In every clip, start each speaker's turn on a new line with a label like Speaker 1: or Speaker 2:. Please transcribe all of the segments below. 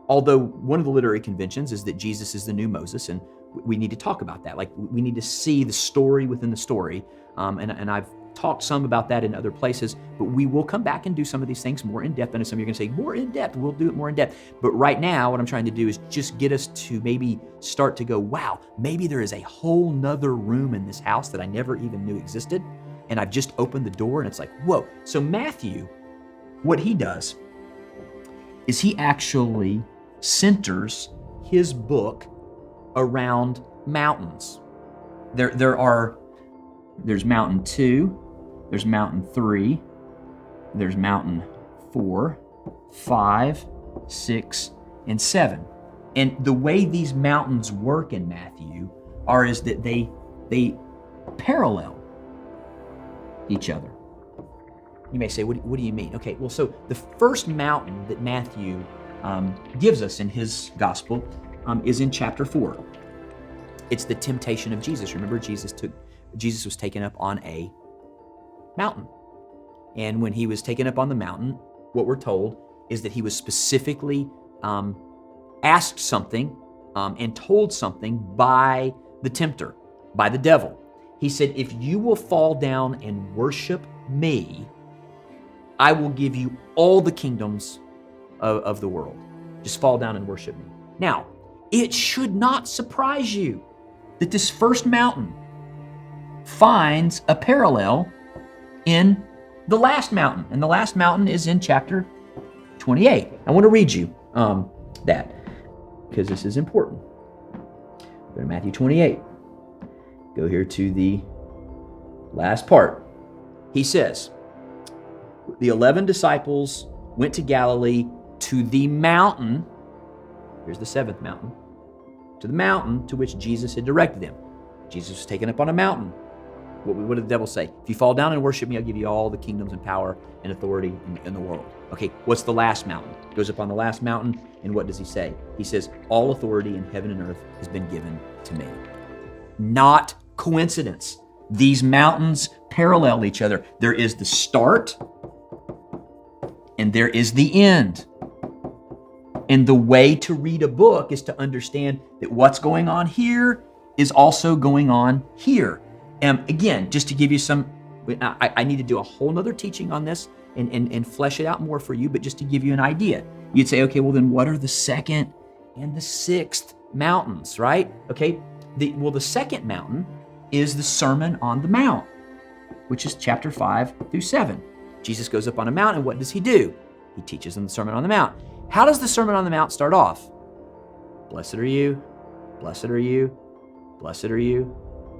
Speaker 1: Although one of the literary conventions is that Jesus is the new Moses, and we need to talk about that. Like, we need to see the story within the story. And I've talked some about that in other places, but we will come back and do some of these things more in depth. And some of you are going to say, more in depth, we'll do it more in depth. But right now, what I'm trying to do is just get us to maybe start to go, wow, maybe there is a whole nother room in this house that I never even knew existed. And I've just opened the door and it's like, whoa. So Matthew, what he does is he actually centers his book around mountains. There's mountain 2, there's mountain 3, there's mountain 4, 5, 6, and 7. And the way these mountains work in Matthew is that they parallel each other. You may say, what do you mean? Okay, well, so the first mountain that Matthew gives us in his gospel is in chapter 4. It's the temptation of Jesus. Remember, Jesus was taken up on a mountain. And when he was taken up on the mountain, what we're told is that he was specifically asked something and told something by the tempter, by the devil. He said, if you will fall down and worship me, I will give you all the kingdoms of the world. Just fall down and worship me. Now, it should not surprise you that this first mountain finds a parallel in the last mountain. And the last mountain is in chapter 28. I want to read you that because this is important. Go to Matthew 28. Go here to the last part. He says, the 11 disciples went to Galilee to the mountain. Here's the 7th mountain. To the mountain to which Jesus had directed them. Jesus was taken up on a mountain. What did the devil say? If you fall down and worship me, I'll give you all the kingdoms and power and authority in the world. Okay, what's the last mountain? Goes up on the last mountain, and what does he say? He says, all authority in heaven and earth has been given to me. Not coincidence. These mountains parallel each other. There is the start, and there is the end. And the way to read a book is to understand that what's going on here is also going on here. Again, just to give you some, I need to do a whole nother teaching on this and flesh it out more for you, but just to give you an idea. You'd say, okay, well then what are the 2nd and the 6th mountains, right? Okay, the second mountain is the Sermon on the Mount, which is chapter 5 through 7. Jesus goes up on a mountain, and what does he do? He teaches them the Sermon on the Mount. How does the Sermon on the Mount start off? Blessed are you, blessed are you, blessed are you,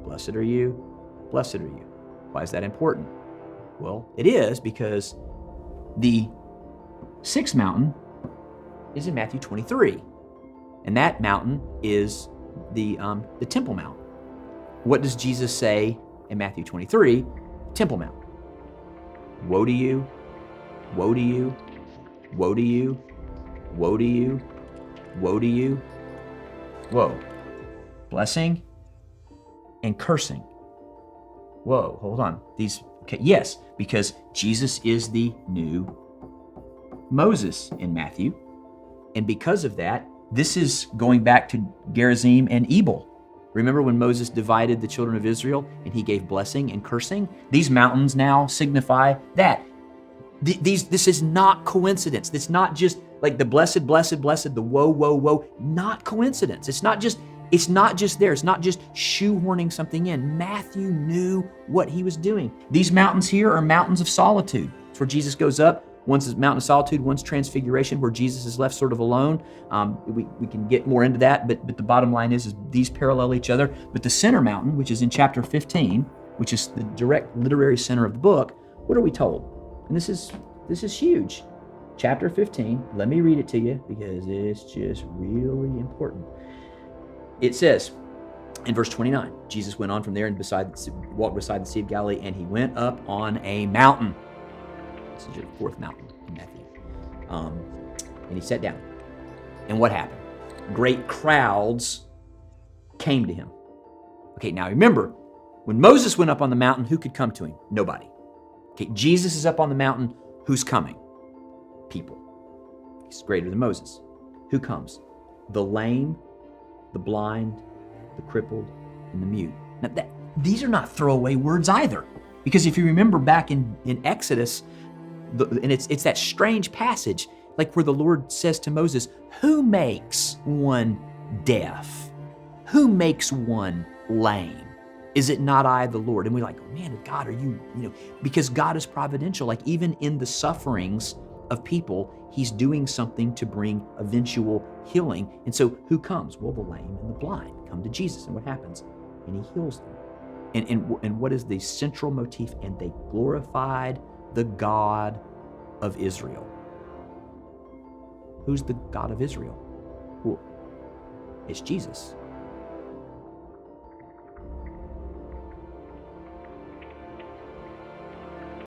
Speaker 1: blessed are you, blessed are you. Why is that important? Well, it is because the 6th mountain is in Matthew 23. And that mountain is the Temple Mount. What does Jesus say in Matthew 23? Temple Mount. Woe to you, woe to you, woe to you, woe to you, woe to you, woe. Blessing and cursing. Whoa, hold on. Okay, yes, because Jesus is the new Moses in Matthew. And because of that, this is going back to Gerizim and Ebal. Remember when Moses divided the children of Israel and he gave blessing and cursing? These mountains now signify that. This is not coincidence. It's not just like the blessed, blessed, blessed, the woe, woe, woe. Not coincidence. It's not just there. It's not just shoehorning something in. Matthew knew what he was doing. These mountains here are mountains of solitude. It's where Jesus goes up. One's the mountain of solitude, one's transfiguration, where Jesus is left sort of alone. We can get more into that, but the bottom line is these parallel each other. But the center mountain, which is in chapter 15, which is the direct literary center of the book, what are we told? And this is huge. Chapter 15, let me read it to you because it's just really important. It says in verse 29, Jesus went on from there and walked beside the Sea of Galilee, and he went up on a mountain. This is your 4th mountain in Matthew. And he sat down. And what happened? Great crowds came to him. Okay, now remember, when Moses went up on the mountain, who could come to him? Nobody. Okay, Jesus is up on the mountain. Who's coming? People. He's greater than Moses. Who comes? The lame, the blind, the crippled, and the mute. Now these are not throwaway words either. Because if you remember back in Exodus, and it's that strange passage, like where the Lord says to Moses, who makes one deaf? Who makes one lame? Is it not I, the Lord? And we're like, man, God, are you because God is providential. Like even in the sufferings of people, he's doing something to bring eventual healing. And so who comes? Well, the lame and the blind come to Jesus. And what happens? And he heals them. And what is the central motif? And they glorified the God of Israel. Who's the God of Israel? Well, it's Jesus.